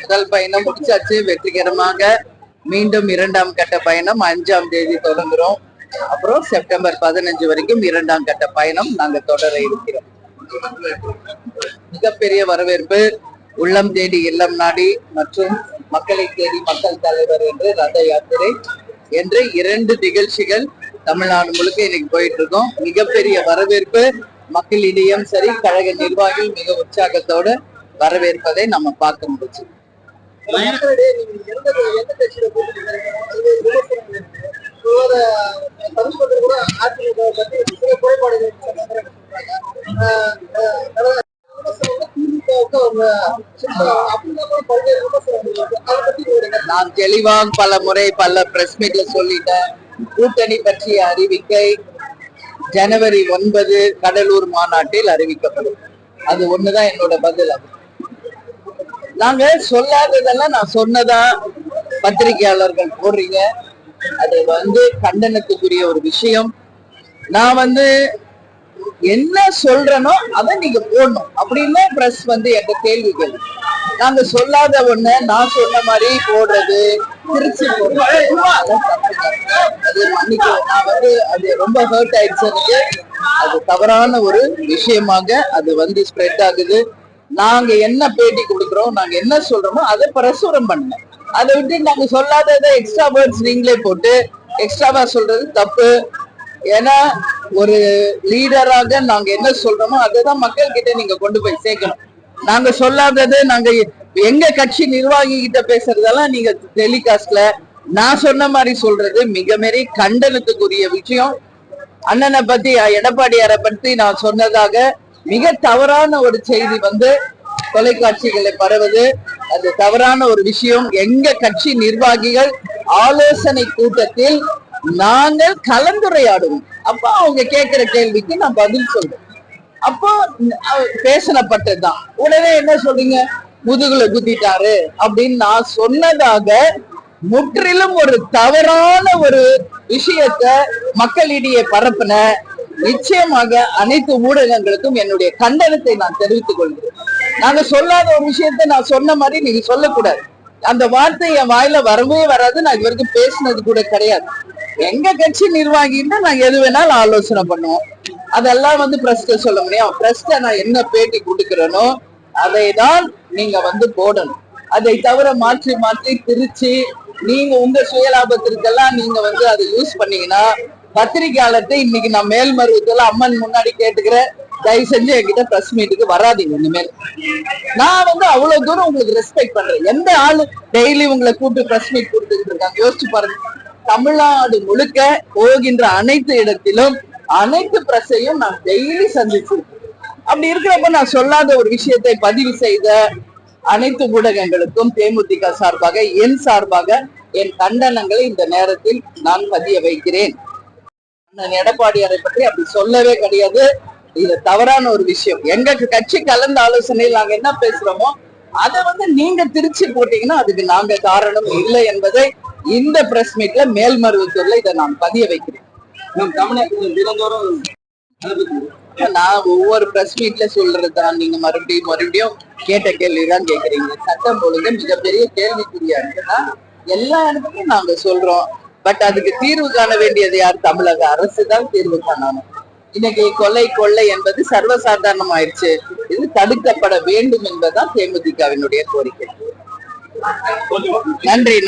முதல் பயணம் முடிச்சாச்சு வெற்றிகரமாக. மீண்டும் 2ஆம் கட்ட பயணம் 5ஆம் தேதி தொடங்குறோம். அப்புறம் செப்டம்பர் 15 வரைக்கும் 2ஆம் கட்ட பயணம் நாங்க தொடர இருக்கிறோம். மிகப்பெரிய வரவேற்பு. உள்ளம் தேடி இல்லம் நாடி மற்றும் மக்களை தேடி மக்கள் தலைவர் என்று ரத யாத்திரை என்று 2 நிகழ்ச்சிகள் தமிழ்நாடு முழுக்க இன்னைக்கு போயிட்டு இருக்கோம். மிகப்பெரிய வரவேற்பு. மக்களிடையும் சரி, கழக நிர்வாகிகள் மிக உற்சாகத்தோடு வரவேற்பதை நம்ம பார்க்க முடிச்சு. நான் தெளிவாக பல முறை பல பிரஸ் மீட்ல சொல்லிட்டேன். கூட்டணி பற்றிய அறிவிக்கை ஜனவரி 9 கடலூர் மாநாட்டில் அறிவிக்கப்படும். அது ஒண்ணுதான் என்னோட பதில். அது நாங்க சொல்லாததெல்லாம் நான் சொன்னதா பத்திரிகையாளர்கள் போடுறீங்க. அது கண்டனத்துக்குரிய ஒரு விஷயம். நான் என்ன சொல்றேனோ அதை நீங்க போடணும் அப்படின்னு பிரஸ் எங்க கேள்விகள். நாங்க சொல்லாத ஒண்ணு நான் சொன்ன மாதிரி போடுறது, திருச்சி போடுறது, அது மன்னிக்க. நான் அது ரொம்ப ஹர்ட் ஆயிடுச்சு எனக்கு. அது தவறான ஒரு விஷயமாக அது ஸ்ப்ரெட் ஆகுது. நாங்க என்ன பேட்டி கொடுக்குறோம், நாங்க என்ன சொல்றோமோ அதை பிரசுரம் பண்ணுங்க. அதை விட்டு நாங்க சொல்லாததை எக்ஸ்ட்ரா வேர்ட்ஸ் நீங்களே போட்டு எக்ஸ்ட்ராவா சொல்றது தப்பு. ஏன்னா ஒரு லீடராக நாங்க என்ன சொல்றோமோ அதுதான் மக்கள் கிட்ட நீங்க கொண்டு போய் சேர்க்கணும். நாங்க சொல்லாதது நாங்க எங்க கட்சி நிர்வாகி கிட்ட பேசுறதெல்லாம் நீங்க டெலிகாஸ்ட்ல நான் சொன்ன மாதிரி சொல்றது மிக மாரி கண்டனத்துக்குரிய விஷயம். அண்ணனை பத்தி, எடப்பாடியாரை பத்தி நான் சொன்னதாக மிக தவறான ஒரு செய்தி தொலைக்காட்சிகளை பரவுது. அது தவறான ஒரு விஷயம். எங்க கட்சி நிர்வாகிகள் ஆலோசனை கூட்டத்தில் நாங்கள் கலந்துரையாடுவோம். அப்ப அவங்க கேட்கிற கேள்விக்கு நான் பதில் சொல்றேன். அப்போ பேசப்பட்டதுதான். உடனே என்ன சொல்றீங்க, முதுகுல குத்திட்டாரு அப்படின்னு நான் சொன்னதாக முற்றிலும் ஒரு தவறான ஒரு விஷயத்த மக்களிடையே பரப்பின. நிச்சயமாக அனைத்து ஊடகங்களுக்கும் என்னுடைய கண்டனத்தை நான் தெரிவித்துக் கொள்கிறேன். நாங்க சொல்லாத ஒரு விஷயத்த நான் சொன்ன மாதிரி நீங்க சொல்லக்கூடாது. அந்த வார்த்தை என் வாயில வரவே வராது. நான் இது வரைக்கும் பேசினது கூட கிடையாது. எங்க கட்சி நிர்வாகின்னா நாங்க எது வேணாலும் ஆலோசனை பண்ணுவோம். அதெல்லாம் பிரஸ்ட சொல்ல முடியும். பிரஸ்ட நான் என்ன பேட்டி கொடுக்கிறேனோ அதை தான் நீங்க போடணும். அதை தவிர மாற்றி மாற்றி திருச்சி நீங்க உங்க சுயலாபத்திற்கெல்லாம் நீங்க அதை யூஸ் பண்ணீங்கன்னா பத்திரிகையாளர்கிட்ட இன்னைக்கு நான் மேல்மருவத்துல அம்மன் முன்னாடி கேட்டுக்கிறேன், தயவு செஞ்சு என்கிட்ட பிரஸ் மீட்டுக்கு வராதீங்க இனிமேல். நான் அவ்வளவு தூரம் உங்களுக்கு ரெஸ்பெக்ட் பண்றேன். எந்த ஆளு டெய்லி உங்களை கூப்பிட்டு பிரஸ் மீட் கொடுத்துட்டு இருக்காங்க யோசிச்சு பாருங்க. தமிழ்நாடு முழுக்க போகின்ற அனைத்து இடத்திலும் அனைத்து பிரஸையும் நான் டெய்லி சந்திச்சிருக்கேன். அப்படி இருக்கிறப்ப நான் சொல்லாத ஒரு விஷயத்தை பதிவு செய்த அனைத்து ஊடகங்களுக்கும் தேமுதிக சார்பாக என் சார்பாக என் கண்டனங்களை இந்த நேரத்தில் நான் பதிய வைக்கிறேன். எடப்பாடியாரை பற்றி அப்படி சொல்லவே கிடையாது. இது தவறான ஒரு விஷயம். எங்க கட்சி கலந்த ஆலோசனையில் நாங்க என்ன பேசுறோமோ அதை நீங்க திருச்சி போட்டீங்கன்னா அதுக்கு நாங்க காரணம் இல்லை என்பதை இந்த பிரஸ் மீட்ல மேல்மருவத்தூர்ல இதை நான் பதிய வைக்கிறேன். நான் ஒவ்வொரு பிரஸ் மீட்ல சொல்றதுதான் நீங்க மறுபடியும் கேட்ட கேள்விதான் கேக்குறீங்க. சட்டம் ஒழுங்கு மிகப்பெரிய கேள்விக்குறியா இருக்குன்னா எல்லா இடத்துலயும் நாங்க சொல்றோம். பட் அதுக்கு தீர்வு காண வேண்டியது யார்? தமிழக அரசு தான் தீர்வு காணணும். இன்னைக்கு கொள்ளை என்பது சர்வசாதாரணம் ஆயிடுச்சு. இது தடுக்கப்பட வேண்டும் என்பதுதான் தேமுதிகவினுடைய கோரிக்கை. நன்றி.